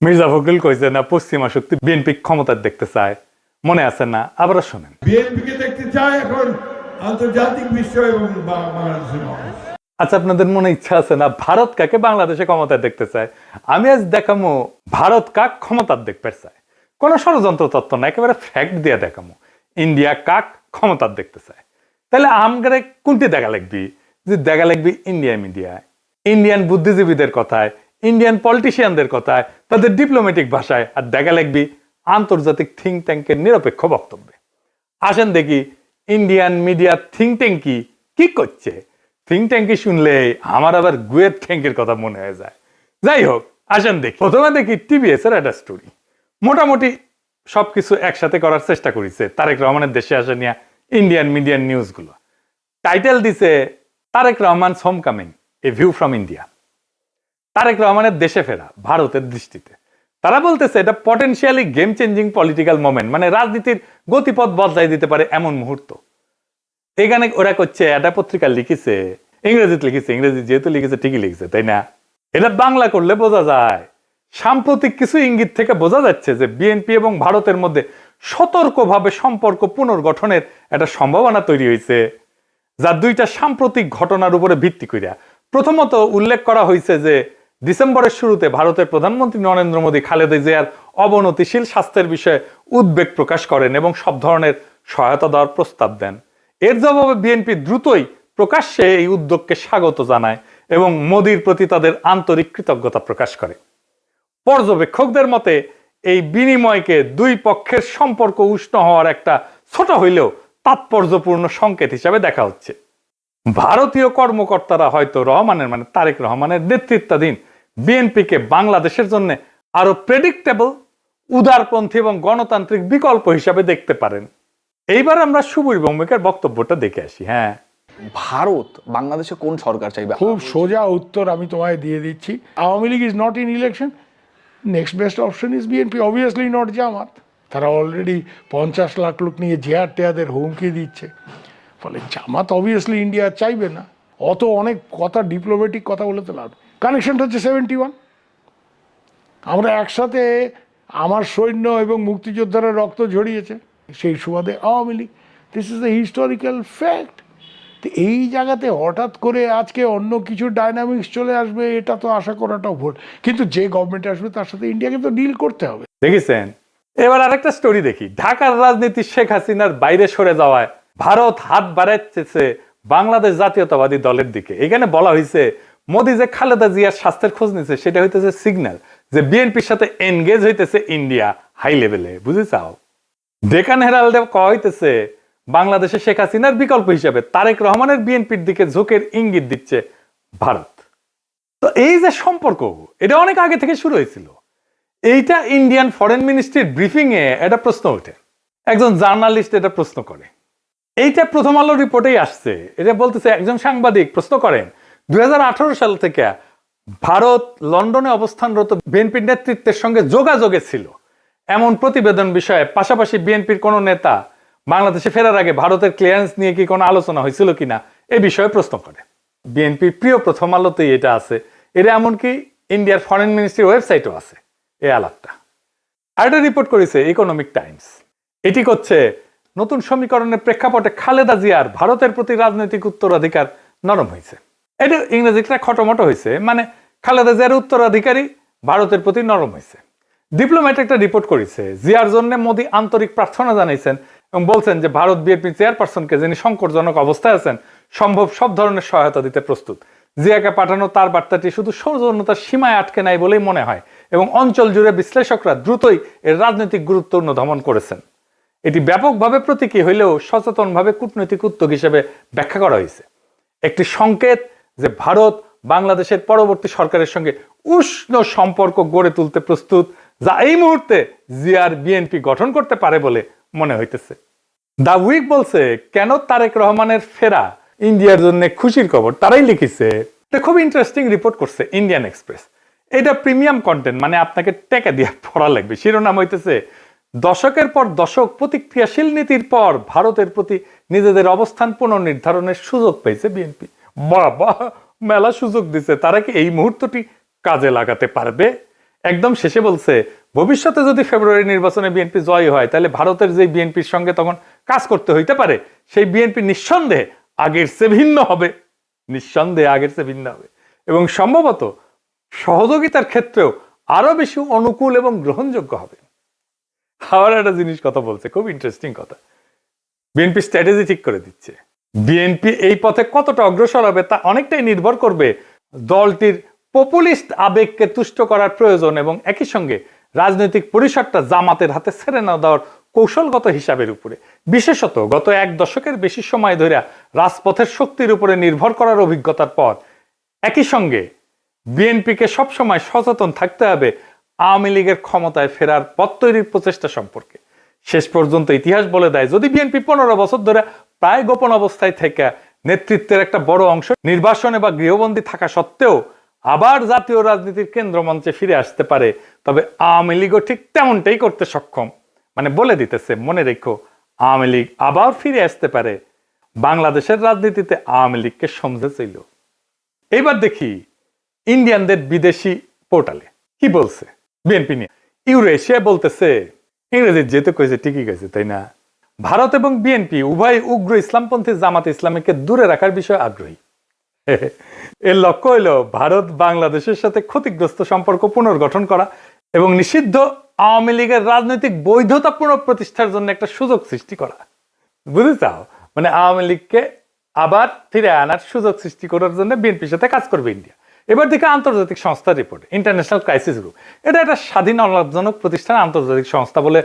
মির্জা ফখরুল কইছে না পশ্চিমা শক্তি বিএনপি ক্ষমতা দেখতে চায়, মনে আছে না? আবার শোনেন। বিএনপিকে দেখতে চায় এখন আন্তর্জাতিক বিশ্ব এবং বাংলাদেশের মানুষ। আচ্ছা, আপনাদের মনে ইচ্ছা আছে না ভারত কাকে বাংলাদেশে ক্ষমতা দেখতে চায়? আমি আজ দেখামো ভারত কাক ক্ষমতা দেখতে চায়। কোন ষড়যন্ত্র তত্ত্ব না, একেবারে ফ্যাক্ট দিয়ে দেখামো ইন্ডিয়া কাক ক্ষমতা দেখতে চায়। তাহলে আমগারে কোনটি দেখা লাগবি? যে দেখা লাগবি ইন্ডিয়া মিডিয়ায়, ইন্ডিয়ান বুদ্ধিজীবীদের কথায়, ইন্ডিয়ান পলিটিশিয়ানদের কথায়, তাদের ডিপ্লোম্যাটিক ভাষায়, আর দেখা লাগবি আন্তর্জাতিক থিঙ্ক ট্যাঙ্কের নিরপেক্ষ বক্তব্যে। আসেন দেখি ইন্ডিয়ান মিডিয়া থিঙ্ক ট্যাঙ্ক কি করছে। থিঙ্ক ট্যাঙ্কি শুনলে আমার আবার গুয়ের ট্যাঙ্কের কথা মনে হয়ে যায়। যাই হোক, আসেন দেখি। প্রথমে দেখি টিভিএস এর একটা স্টোরি। মোটামুটি সবকিছু একসাথে করার চেষ্টা করেছে তারেক রহমানের দেশে আসা নিয়ে ইন্ডিয়ান মিডিয়ান নিউজ গুলো। টাইটেল দিছে Tarique Rahman's homecoming, a view from India. Tarique রহমানের দেশে ফেরা ভারতের দৃষ্টিতে। তারা বলতেছে এটা potentially game changing political moment, মানে রাজনীতির গতিপথ বদলাই দিতে পারে এমন মুহূর্ত। এখানে ওরা করছে, এটা পত্রিকা লিখেছে, ইংরেজিতে লিখেছে, ইংরেজি যেহেতু লিখেছে ঠিকই লিখেছে, তাই না? এটা বাংলা করলে বোঝা যায় সাম্প্রতিক কিছু ইঙ্গিত থেকে বোঝা যাচ্ছে যে বিএনপি এবং ভারতের মধ্যে সতর্কভাবে সম্পর্ক পুনর্গঠনের একটা সম্ভাবনা তৈরি হয়েছে, যা দুইটা সাম্প্রতিক ঘটনার উপরে ভিত্তি করিয়া। প্রথমত উল্লেখ করা হয়েছে যে ডিসেম্বরের শুরুতে ভারতের প্রধানমন্ত্রী নরেন্দ্র মোদী খালেদা জিয়ার অবনতিশীল স্বাস্থ্যের বিষয়ে উদ্বেগ প্রকাশ করেন এবং সব ধরনের সহায়তা দেওয়ার প্রস্তাব দেন। এর জবাবে বিএনপি দ্রুতই প্রকাশ্যে এই উদ্যোগকে স্বাগত জানায় এবং মোদীর প্রতি তাদের আন্তরিক কৃতজ্ঞতা প্রকাশ করে। পর্যবেক্ষকদের মতে এই বিনিময়কে দুই পক্ষের সম্পর্ক উষ্ণ হওয়ার একটা ছোট হইলেও তাৎপর্যপূর্ণ সংকেত হিসাবে দেখা হচ্ছে। ভারতীয় কর্মকর্তারা হয়তো রহমানের, মানে তারেক রহমানের নেতৃত্বাধীন বিএনপিকে বাংলাদেশের জন্য আরো প্রেডিক্টেবল, উদারপন্থী এবং গণতান্ত্রিক বিকল্প হিসাবে দেখতে পারেন। এইবার আমরা সুবীর ভৌমিকের বক্তব্যটা দেখে আসি। হ্যাঁ, ভারত বাংলাদেশে কোন সরকার চাইবে? খুব সোজা উত্তর আমি তোমায় দিয়ে দিচ্ছি। Awami League is not in election, next best option is BNP, obviously not Jamaat. তারা অলরেডি 50 লাখ লোক নিয়ে জিয়ার টেয়াদের হুমকি দিচ্ছে। ফলে জামাত অবভিয়াসলি ইন্ডিয়া চাইবে না। অত অনেক কথা, ডিপ্লোম্যাটিক কথা বলে তো লাভ। কানেকশনটা হচ্ছে 71। আমরা একসাথে, আমার সৈন্য এবং মুক্তিযোদ্ধারা রক্ত ঝরিয়েছে, সেই সুবাদে Awami League. This is the historical fact. তো এই জায়গাতে হঠাৎ করে আজকে অন্য কিছু ডাইনামিক্স চলে আসবে, এটা তো আশা করাটাও ভুল। কিন্তু যে গভর্নমেন্ট আসবে তার সাথে ইন্ডিয়াকে তো ডিল করতে হবে। দেখেছেন? এবার আরেকটা স্টোরি দেখি। ঢাকার রাজনীতি শেখ হাসিনার বাইরে সরে যাওয়ায় ভারত হাত বাড়াচ্ছে বাংলাদেশ জাতীয়তাবাদী দলের দিকে। এখানে বলা হয়েছে মোদী যে খালেদা জিয়ার স্বাস্থ্যের খোঁজ নিচ্ছে, সেটা হইতেছে সিগন্যাল যে বিএনপির সাথে এনগেজ হইতেছে ইন্ডিয়া হাই লেভেলে। বুঝে চাও? ডেকান হেরাল্ডে কয়া হইতেছে বাংলাদেশে শেখ হাসিনার বিকল্প হিসাবে তারেক রহমানের বিএনপির দিকে ঝোঁকের ইঙ্গিত দিচ্ছে ভারত। তো এই যে সম্পর্ক, এটা অনেক আগে থেকে শুরু হয়েছিল। এইটা ইন্ডিয়ান ফরেন মিনিস্ট্রির ব্রিফিং এ একটা প্রশ্ন ওঠে, একজন জার্নালিস্ট এটা প্রশ্ন করে। এইটা প্রথম আলো রিপোর্টেই আসছে। এটা বলতেছে, একজন সাংবাদিক প্রশ্ন করেন 2018 সাল থেকে ভারত লন্ডনে অবস্থানরত বিএনপির নেতৃত্বের সঙ্গে যোগাযোগে ছিল এমন প্রতিবেদন বিষয়ে, পাশাপাশি বিএনপির কোন নেতা বাংলাদেশে ফেরার আগে ভারতের ক্লিয়ারেন্স নিয়ে কি কোনো আলোচনা হয়েছিল কিনা এ বিষয়ে প্রশ্ন করে। বিএনপির প্রিয় প্রথম আলোতেই এটা আছে। এটা এমনকি ইন্ডিয়ার ফরেন মিনিস্ট্রির ওয়েবসাইটও আছে এই আলাপটা। আর এটা রিপোর্ট করেছে ইকোনমিক টাইমস। এটি করছে নতুন সমীকরণের প্রেক্ষাপটে খালেদা জিয়ার ভারতের প্রতি রাজনৈতিক উত্তরাধিকার নরম হয়েছে। এটা ইংরেজিটা খটোমটো হয়েছে, মানে খালেদা জিয়ার উত্তরাধিকারী ভারতের প্রতি নরম হয়েছে। ডিপ্লোম্যাট একটা রিপোর্ট করেছে, জিয়ার জন্য মোদী আন্তরিক প্রার্থনা জানাইছেন এবং বলছেন যে ভারত বিএনপি চেয়ারপারসনকে, যিনি সংকটজনক অবস্থায় আছেন, সম্ভব সব ধরনের সহায়তা দিতে প্রস্তুত। জিয়াকে পাঠানো তার বার্তাটি শুধু সৌজন্যতার সীমায় আটকে নাই বলেই মনে হয় এবং অঞ্চল জুড়ে বিশ্লেষকরা দ্রুতই এর রাজনৈতিক গুরুত্ব অনুধাবন করেছেন। এটি ব্যাপকভাবে প্রতীকী হইলেও সচেতনভাবে কূটনৈতিক উদ্যোগ হিসেবে ব্যাখ্যা করা হয়েছে। একটি সংকেত যে ভারত বাংলাদেশের পরবর্তী সরকারের সঙ্গে উষ্ণ সম্পর্ক গড়ে তুলতে প্রস্তুত, যা এই মুহূর্তে জিয়ার বিএনপি গঠন করতে পারে বলে মনে হইতেছে। দা উইক বলছে, কেন তারেক রহমানের ফেরা ইন্ডিয়ার জন্য খুশির খবর। তারাই লিখেছে, এটা খুব ইন্টারেস্টিং রিপোর্ট করছে ইন্ডিয়ান এক্সপ্রেস। এটা প্রিমিয়াম কন্টেন্ট, মানে আপনাকে টাকা দিয়ে পড়া লাগবে। শিরোনাম হইতেছে, দশকের পর দশক প্রতিক্রিয়াশীল নীতির পর ভারতের প্রতি নিজেদের অবস্থান পুনর্নির্ধারণের সুযোগ পেয়েছে বিএনপি। বাবা, মেলা সুযোগ দিছে। তারা কি এই মুহূর্তটি কাজে লাগাতে পারবে? একদম শেষে বলছে ভবিষ্যতে যদি ফেব্রুয়ারি নির্বাচনে বিএনপি জয় হয় তাহলে ভারতের যে বিএনপির সঙ্গে তখন কাজ করতে হইতে পারে সেই বিএনপি নিঃসন্দেহে আগের চেয়ে ভিন্ন হবে, নিঃসন্দেহে আগের চেয়ে ভিন্ন হবে এবং সম্ভবত সহযোগিতার ক্ষেত্রেও আরো বেশি অনুকূল এবং গ্রহণযোগ্য হবে। আবার একটা জিনিস কথা বলছে, খুব ইন্টারেস্টিং কথা। বিএনপি স্ট্র্যাটেজি ঠিক করে দিচ্ছে। বিএনপি এই পথে কতটা অগ্রসর হবে তা অনেকটাই নির্ভর করবে দলটির পপুলিস্ট আবেগকে তুষ্ট করার প্রয়োজন এবং একই সঙ্গে রাজনৈতিক পরিসরটা জামাতের হাতে ছেড়ে না দেওয়ার কৌশলগত হিসাবের উপরে। বিশেষত গত এক দশকের বেশি সময় ধরে রাজপথের শক্তির উপরে নির্ভর করার অভিজ্ঞতার পর একই সঙ্গে বিএনপিকে সবসময় সচেতন থাকতে হবে আওয়ামী লীগের ক্ষমতায় ফেরার পথ তৈরির প্রচেষ্টা সম্পর্কে। শেষ পর্যন্ত ইতিহাস বলে দেয় যদি বিএনপি 15 বছর ধরে প্রায় গোপন অবস্থায় থেকে নেতৃত্বের একটা বড় অংশ নির্বাসনে বা গৃহবন্দী থাকা সত্ত্বেও আবার জাতীয় রাজনীতির কেন্দ্রমঞ্চে ফিরে আসতে পারে, তবে আওয়ামী লীগও ঠিক তেমনটাই করতে সক্ষম। মানে বলে দিতেছে, মনে রেখো আওয়ামী লীগ আবার ফিরে আসতে পারে। বাংলাদেশের রাজনীতিতে আওয়ামী লীগকে সমঝে ছিল। এবার দেখি ইন্ডিয়ানদের বিদেশি পোর্টালে কি বলছে বিএনপি নিয়ে। ইউরেশিয়া বলতেছে, ইংরেজি যেহেতু কইছে ঠিকই কইছে তাই না, ভারত এবং বিএনপি উভয় উগ্র ইসলামপন্থী জামাত ইসলামীকে দূরে রাখার বিষয়ে আগ্রহী। এর লক্ষ্য হইল ভারত বাংলাদেশের সাথে ক্ষতিগ্রস্ত সম্পর্ক পুনর্গঠন করা এবং নিষিদ্ধ আওয়ামী লীগের রাজনৈতিক বৈধতা পুনঃপ্রতিষ্ঠার জন্য একটা সুযোগ সৃষ্টি করা। বুঝতে চাও? মানে আওয়ামী লীগকে আবার ফিরে আনার সুযোগ সৃষ্টি করার জন্য বিএনপির সাথে কাজ করবে ইন্ডিয়া। এবার দেখে আন্তর্জাতিক সংস্থার রিপোর্ট, ইন্টারন্যাশনাল ক্রাইসিস গ্রুপ, এটা একটা স্বাধীন অলাভজনক প্রতিষ্ঠান, আন্তর্জাতিক সংস্থা বলে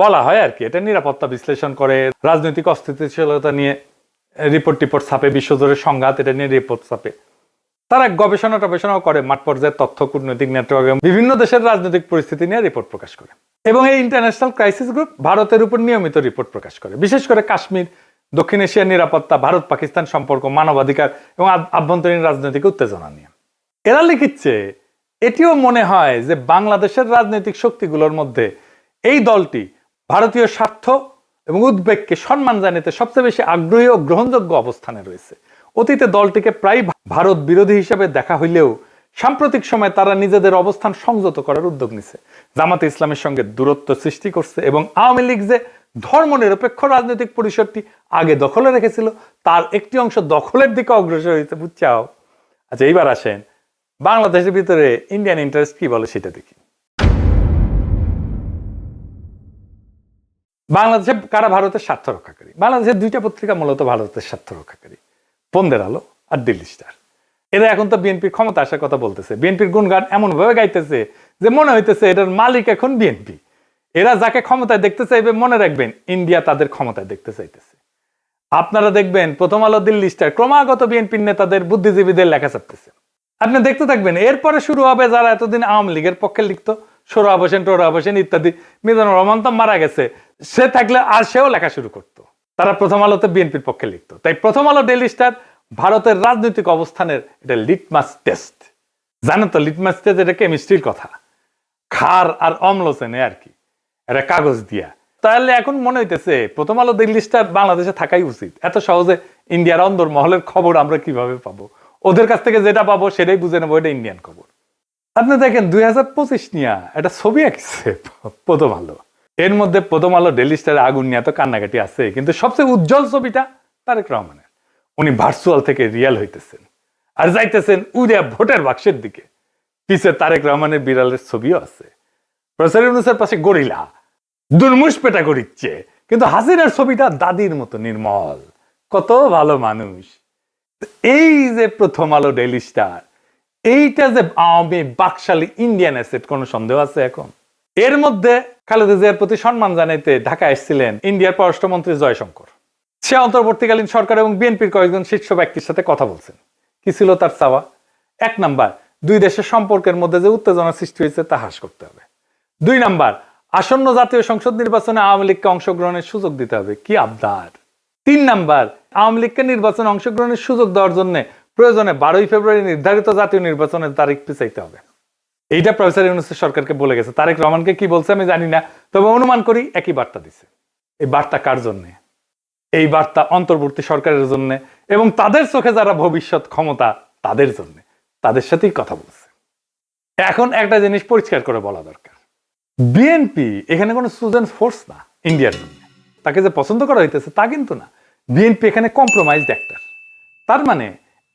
বলা হয় আর কি। এটা নিরাপত্তা বিশ্লেষণ করে, রাজনৈতিক অস্থিতিশীলতা নিয়ে রিপোর্ট ছাপে, বিশ্বজুড়ে সংঘাত এটা নিয়ে রিপোর্ট ছাপে। তারা গবেষণাও করে, মাঠ পর্যায়ে তথ্য, কূটনৈতিক নেটওয়ার্ক এবং বিভিন্ন দেশের রাজনৈতিক পরিস্থিতি নিয়ে রিপোর্ট প্রকাশ করে। এবং এই ইন্টারন্যাশনাল ক্রাইসিস গ্রুপ ভারতের উপর নিয়মিত রিপোর্ট প্রকাশ করে, বিশেষ করে কাশ্মীর, দক্ষিণ এশিয়ার নিরাপত্তা, ভারত পাকিস্তান সম্পর্ক, মানবাধিকার এবং আভ্যন্তরীণ রাজনৈতিক উত্তেজনা নিয়ে। এরা লিখিচ্ছে এটিও মনে হয় যে বাংলাদেশের রাজনৈতিক শক্তিগুলোর মধ্যে এই দলটি ভারতীয় স্বার্থ এবং উদ্বেগকে সম্মান জানাতে সবচেয়ে বেশি আগ্রহী ও গ্রহণযোগ্য অবস্থানে রয়েছে। অতীতে দলটিকে প্রায় ভারত বিরোধী হিসেবে দেখা হইলেও সাম্প্রতিক সময়ে তারা নিজেদের অবস্থান সংযত করার উদ্যোগ নিছে, জামাতে ইসলামের সঙ্গে দূরত্ব সৃষ্টি করছে এবং আওয়ামী লীগ যে ধর্মনিরপেক্ষ রাজনৈতিক পরিসরটি আগে দখলে রেখেছিল তার একটি অংশ দখলের দিকে অগ্রসর হয়েছে। বুঝছাও? আচ্ছা, এইবার আসেন বাংলাদেশের ভিতরে ইন্ডিয়ান ইন্টারেস্ট কি বলে সেটা দেখি। বাংলাদেশে কারা ভারতের স্বার্থ রক্ষাকারী? বাংলাদেশের দুইটা পত্রিকা মূলত ভারতের স্বার্থ রক্ষাকারী, বন্দের আলো আর দিল্লি স্টার। এরা এখন তো বিএনপির ক্ষমতা আসার কথা বলতেছে, বিএনপির গুণগান এমন ভাবে গাইতেছে যে মনে হইতেছে এটার মালিক এখন বিএনপি। এরা যাকে ক্ষমতায় দেখতে চাইবে মনে রাখবেন ইন্ডিয়া তাদের ক্ষমতায় দেখতে চাইতেছে। আপনারা দেখবেন প্রথম আলো, দিল্লি স্টার ক্রমাগত বিএনপির নেতাদের, বুদ্ধিজীবীদের লেখা ছাপতেছে। আপনি দেখতে থাকবেন, এরপরে শুরু হবে যারা এতদিন আওয়ামী লীগের পক্ষে লিখতো, সোহরাব হোসেন, টোহরাব হোসেন ইত্যাদি। মিজানুর রহমান তো মারা গেছে, সে থাকলে আর সেও লেখা শুরু করতো। তারা প্রথম আলোতে বিএনপির পক্ষে লিখতো। তাই প্রথম আলো, ডেইলি স্টার ভারতের রাজনৈতিক অবস্থানের এটা লিটমাস টেস্ট। জানো তো লিটমাস টেস্ট এটা কেমিস্ট্রির কথা, ক্ষার আর অম্ল চেনে আর কি, এটা কাগজ দিয়া। তাহলে এখন মনে হইতেছে প্রথম আলো, দিল্লি স্টার বাংলাদেশে থাকাই উচিত। এত সহজে ইন্ডিয়ার অন্দর মহলের খবর আমরা কিভাবে পাবো? ওদের কাছ থেকে যেটা পাবো সেটাই বুঝে নেবো এটা ইন্ডিয়ান খবর। আপনি দেখেন 2025 নিয়ে একটা ছবি আঁকছে প্রথম আলো। এর মধ্যে প্রথম আলো, ডেইলি স্টারে আগুন নিয়ে তো কান্নাকাটি আছে, কিন্তু সবচেয়ে উজ্জ্বল ছবিটা তারেক রহমানের। উনি ভার্চুয়াল থেকে রিয়েল হইতেছেন আর যাইতেছেন উড়িয়া ভোটের বাক্সের দিকে। পিছে তারেক রহমানের বিড়ালের ছবিও আছে। প্রফেসর ইউনূসের পাশে গরিলা দুর্মুষ পেটা করিচ্ছে, কিন্তু হাসিনার ছবিটা দাদির মতো নির্মল, কত ভালো মানুষ। এই যে প্রথম আলো, ডেইলি স্টার, এইটা যে আওয়ামী বাকশালী ইন্ডিয়ান অ্যাসেট, কোনো সন্দেহ আছে এখন? এর মধ্যে খালেদা জিয়ার প্রতি সম্মান জানাইতে ঢাকা এসেছিলেন ইন্ডিয়ার পররাষ্ট্রমন্ত্রী জয়শঙ্কর। সে অন্তর্বর্তীকালীন সরকার এবং বিএনপির কয়েকজন শীর্ষ ব্যক্তির সাথে কথা বলছেন। কি ছিল তার চাওয়া? 1 নাম্বার, দুই দেশের সম্পর্কের মধ্যে যে উত্তেজনা সৃষ্টি হয়েছে তা হ্রাস করতে হবে। 2 নাম্বার, আসন্ন জাতীয় সংসদ নির্বাচনে আওয়ামী লীগকে অংশগ্রহণের সুযোগ দিতে হবে। কি আবদার! 3 নাম্বার, আওয়ামী লীগকে নির্বাচনে অংশগ্রহণের সুযোগ দেওয়ার জন্য প্রয়োজনে 12 ফেব্রুয়ারি নির্ধারিত জাতীয় নির্বাচনের তারিখ পিছাইতে হবে। এইটা প্রফেসর ইউনূসের সরকারকে বলে গেছে। তারেক রহমানকে কি বলছে আমি জানি না, তবে অনুমান করি একই বার্তা দিছে। এই বার্তা কার জন্য? এই বার্তা অন্তর্বর্তী সরকারের জন্য এবং তাদের চোখে যারা ভবিষ্যৎ ক্ষমতা তাদের জন্য, তাদের সাথেই কথা বলছে। এখন একটা জিনিস পরিষ্কার করে বলা দরকার, বিএনপি এখানে কোনো সুজেন ফোর্স না ইন্ডিয়ার জন্য। তাকে যে পছন্দ করা হইতেছে তা কিন্তু না। বিএনপি এখানে কম্প্রোমাইজড অ্যাক্টর। তার মানে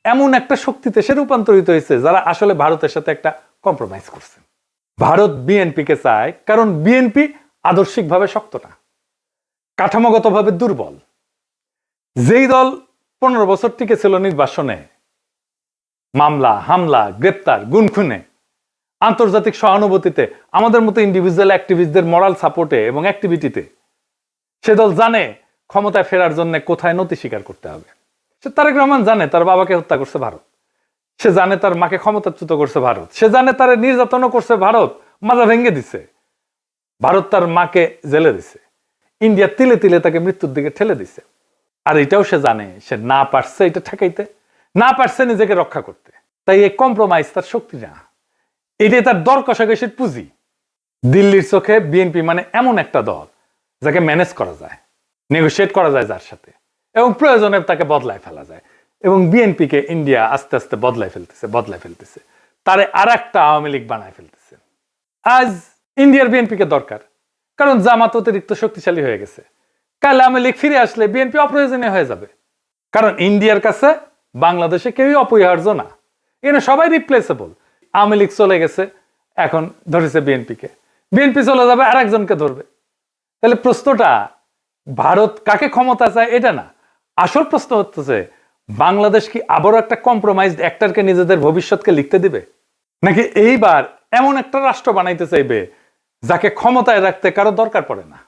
এমন একটা শক্তিতে সে রূপান্তরিত হয়েছে যারা আসলে ভারতের সাথে একটা কম্প্রোমাইজ করছে। ভারত বিএনপিকে চায় কারণ বিএনপি আদর্শিকভাবে শক্ত না, কাঠামোগতভাবে দুর্বল। যেই দল 15 বছর টিকে ছিল নির্বাসনে, মামলা হামলা গ্রেপ্তার গুনখুনে, আন্তর্জাতিক সহানুভূতিতে, আমাদের মতো ইন্ডিভিজুয়াল অ্যাক্টিভিস্টদের মরাল সাপোর্টে এবং অ্যাক্টিভিটিতে, সে দল জানে ক্ষমতায় ফেরার জন্য কোথায় নতি স্বীকার করতে হবে। সে তারেক রহমান জানে তার বাবাকে হত্যা করছে ভারত, সে জানে তার মাকে ক্ষমতাচ্যুত করছে ভারত, সে জানে তার নির্যাতনও করছে ভারত, মাজা ভেঙে দিছে ভারত, তার মাকে জেলে দিছে, ইন্ডিয়া তিলে তিলে তাকে মৃত্যুর দিকে ঠেলে দিছে। আর এটাও সে জানে সে না পারছে এটা ঠেকাইতে, না পারছে নিজেকে রক্ষা করতে। তাই এই কম্প্রোমাইজ তার শক্তি না, এটাই তার দর কষাকষির পুঁজি। দিল্লির চোখে বিএনপি মানে এমন একটা দল যাকে ম্যানেজ করা যায়, নেগোশিয়েট করা যায় যার সাথে, এবং প্রয়োজনে তাকে বদলায় ফেলা যায়। এবং বিএনপিকে ইন্ডিয়া আস্তে আস্তে বদলায় ফেলতেছে, তারে আর একটা আওয়ামী লীগ বানায় ফেলতেছে। আজ ইন্ডিয়ার বিএনপিকে দরকার, কারণ জামাত অতিরিক্ত শক্তিশালী হয়ে গেছে। কাল আওয়ামী লীগ ফিরে আসলে বিএনপি অপ্রয়োজনীয় হয়ে যাবে, কারণ ইন্ডিয়ার কাছে বাংলাদেশে কেউই অপরিহার্য না, এখানে সবাই রিপ্লেসেবল। আওয়ামী লীগ চলে গেছে, এখন ধরেছে বিএনপিকে, বিএনপি চলে যাবে আর একজনকে ধরবে। তাহলে প্রশ্নটা ভারত কাকে ক্ষমতা চায় এটা না, আসল প্রশ্ন হচ্ছে বাংলাদেশ কি আবারও একটা কম্প্রোমাইজড অ্যাক্টরকে নিজেদের ভবিষ্যৎকে লিখতে দিবে, নাকি এইবার এমন একটা রাষ্ট্র বানাইতে চাইবে যাকে ক্ষমতায় রাখতে কারো দরকার পড়ে না।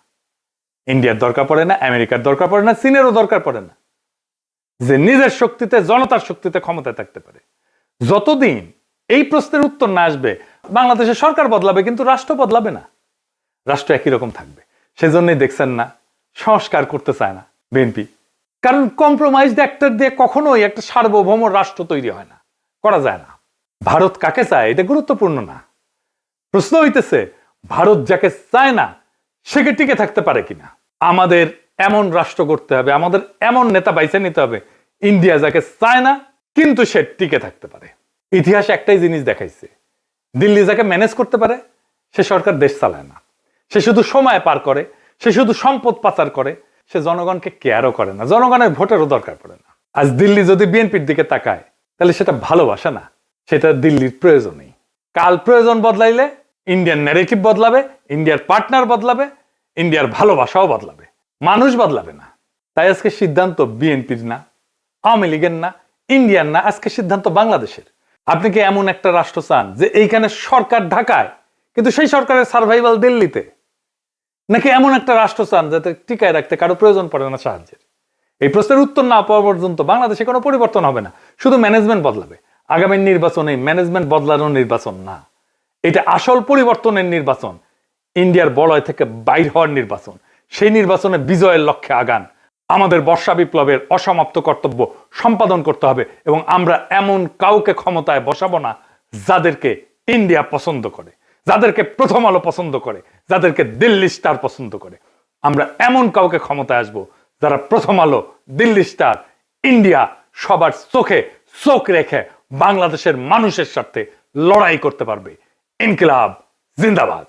ইন্ডিয়ার দরকার পড়ে না, আমেরিকার দরকার পড়ে না, চীনেরও দরকার পড়ে না, যে নিজের শক্তিতে জনতার শক্তিতে ক্ষমতায় থাকতে পারে। যতদিন এই প্রশ্নের উত্তর না আসবে বাংলাদেশের সরকার বদলাবে কিন্তু রাষ্ট্র বদলাবে না, রাষ্ট্র একই রকম থাকবে। সেজন্যই দেখছেন না সংস্কার করতে চায় না বিএনপি, কারণ কম্প্রোমাইজড অ্যাক্টর দিয়ে কখনোই একটা সার্বভৌম রাষ্ট্র তৈরি হয় না, করা যায় না। ভারত কাকে চায় এটা গুরুত্বপূর্ণ না, প্রশ্ন হইতেছে ভারত যাকে চায় না সে কি টিকে থাকতে পারে কিনা। আমাদের এমন রাষ্ট্র করতে হবে, আমাদের এমন নেতা বাইছে নিতে হবে ইন্ডিয়া যাকে চায় না কিন্তু সে টিকে থাকতে পারে। ইতিহাস একটাই জিনিস দেখাইছে, দিল্লি যাকে ম্যানেজ করতে পারে সে সরকার দেশ চালায় না, সে শুধু সময় পার করে, সে শুধু সম্পদ পাচার করে, সে জনগণকে কেয়ারও করে না, জনগণের ভোটেরও দরকার পড়ে না। আজ দিল্লি যদি বিএনপির দিকে তাকায় তাহলে সেটা ভালোবাসা না, সেটা দিল্লির প্রয়োজন নেই। কাল প্রয়োজন বদলাইলে ইন্ডিয়ান ন্যারেটিভ বদলাবে, ইন্ডিয়ার পার্টনার বদলাবে, ইন্ডিয়ার ভালোবাসাও বদলাবে, মানুষ বদলাবে না। তাই আজকে সিদ্ধান্ত বিএনপির না, আওয়ামী লীগের না, ইন্ডিয়ান না, আজকে সিদ্ধান্ত বাংলাদেশের। আপনি কি এমন একটা রাষ্ট্র চান যে এইখানে সরকার ঢাকায় কিন্তু সেই সরকারের সার্ভাইভাল দিল্লিতে, নাকি এমন একটা রাষ্ট্র চান যাতে টিকায় রাখতে কারো প্রয়োজন পড়ে না সাহায্যের? এই প্রশ্নের উত্তর না পাওয়া পর্যন্ত বাংলাদেশে কোনো পরিবর্তন হবে না, শুধু ম্যানেজমেন্ট বদলাবে। আগামী নির্বাচন এই ম্যানেজমেন্ট বদলানোর নির্বাচন না, এটা আসল পরিবর্তনের নির্বাচন, ইন্ডিয়ার বলয় থেকে বাইর হওয়ার নির্বাচন। সেই নির্বাচনে বিজয়ের লক্ষ্যে আগান। আমাদের বর্ষা বিপ্লবের অসমাপ্ত কর্তব্য সম্পাদন করতে হবে এবং আমরা এমন কাউকে ক্ষমতায় বসাবো না যাদেরকে ইন্ডিয়া পছন্দ করে, যাদেরকে প্রথম আলো পছন্দ করে, যাদেরকে দিল্লি স্টার পছন্দ করে। আমরা এমন কাউকে ক্ষমতায় আসবো যারা প্রথম আলো, দিল্লি স্টার, ইন্ডিয়া সবার চোখে চোখ রেখে বাংলাদেশের মানুষের স্বার্থে লড়াই করতে পারবে। ইনকিলাব জিন্দাবাদ।